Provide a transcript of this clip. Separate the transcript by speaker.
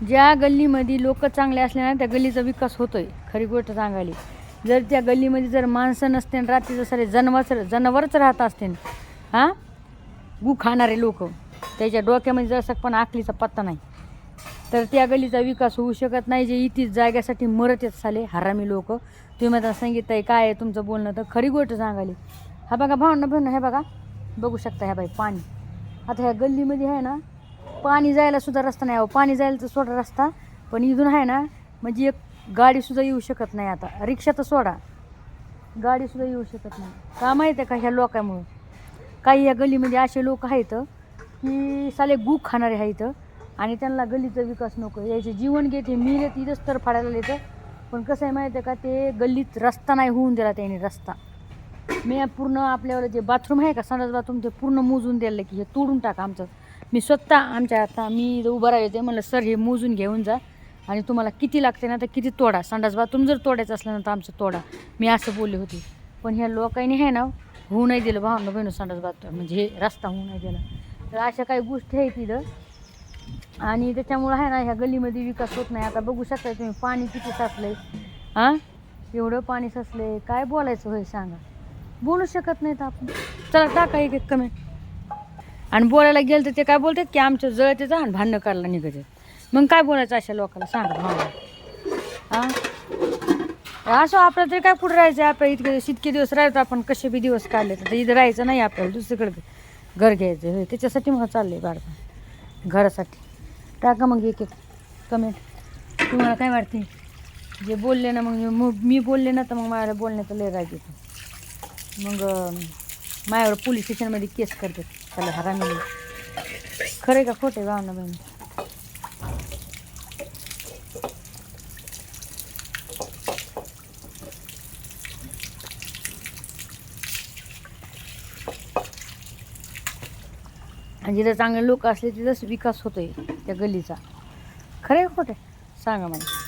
Speaker 1: ज्या गल्लीमध्ये लोक चांगले असले ना त्या गल्लीचा विकास होतोय. खरी गोष्ट सांगायली, जर त्या गल्लीमध्ये जर माणसं नसते आणि रात्रीचं सारे जनावरच राहत असतील, हां, गू खाणारे लोक, त्याच्या डोक्यामध्ये जसं पण आखलीचा पत्ता नाही, तर त्या गल्लीचा विकास होऊ शकत नाही. जे इथेच जाग्यासाठी मरत येत साले हरामी लोक. तुम्ही मला सांगितलं आहे काय आहे तुमचं बोलणं, तर खरी गोष्ट सांगायली. हा बघा भावना हे बघा, बघू शकता ह्या बाई पाणी. आता ह्या गल्लीमध्ये आहे ना पाणी जायला सुद्धा रस्ता नाही. पाणी जायला तर सोडा रस्ता, पण इथून आहे ना म्हणजे एक गाडीसुद्धा येऊ शकत नाही. आता रिक्षा तर सोडा, गाडीसुद्धा येऊ शकत नाही. का माहीत आहे का, ह्या लोकांमुळं. काही या गल्लीमध्ये असे लोक आहेत की साले गू खाणारे आहेत आणि त्यांना गल्लीचा विकास नको. याचे जीवन घेते मिळेल तिथंच तर फाडायला येतं. पण कसं आहे माहीत आहे का, ते गल्लीत रस्ता नाही होऊन दिला त्याने. रस्ता मी पूर्ण आपल्यावर जे बाथरूम आहे का, संडास बाथरूम, ते पूर्ण मोजून द्यायला की हे तोडून टाका आमचं. मी स्वतः आमच्या आता मी उभं राहिले ते म्हणलं सर हे मोजून घेऊन जा आणि तुम्हाला किती लागते ना तर किती तोडा. संडास बाथरूम जर तोडायचं असलं ना तर आमचं तोडा. मी असं बोलले होते. पण ह्या लोकांनी आहे ना होऊ नाही दिलं भावना बहिणं संडास बाथरूम, म्हणजे हे रस्ता होऊ नाही दिला. तर अशा काही गोष्टी आहेत तिथं आणि त्याच्यामुळं आहे ना ह्या गल्लीमध्ये विकास होत नाही. आता बघू शकता तुम्ही पाणी किती साचलं आहे. हां, एवढं पाणी साचलं आहे, काय बोलायचं होय सांगा. बोलू शकत नाहीत आपण. चला टाका एक कमेंट. आणि बोलायला गेलं तर ते काय बोलतात की आमचं जळते जा आणि भांडणं करायला निघायचं. मग काय बोलायचं अशा लोकांना सांगा भावना. हां, असं आपल्याला तरी काय पुढे राहायचं आहे. आपल्या इतके दिवस राहायचं आपण, कसे बी दिवस काढले तर इथं राहायचं नाही आपल्याला, दुसरीकडे घर घ्यायचं होय. त्याच्यासाठी मग चाललं आहे बाळपण, घरासाठी. टाका मग एक कमेंट. तुम्हाला काय वाटते जे बोलले ना, मग मी बोलले ना तर मग माझ्या बोलण्याचं लय राग येतो. मग माझ्यावर पोलीस स्टेशनमध्ये केस करतात त्याला हरामी. खरं का खोटे भावना बहिणी. आणि जिथं चांगले लोक असले तिथंच विकास होतोय त्या गल्लीचा. खरं आहे खोटे सांगा मला.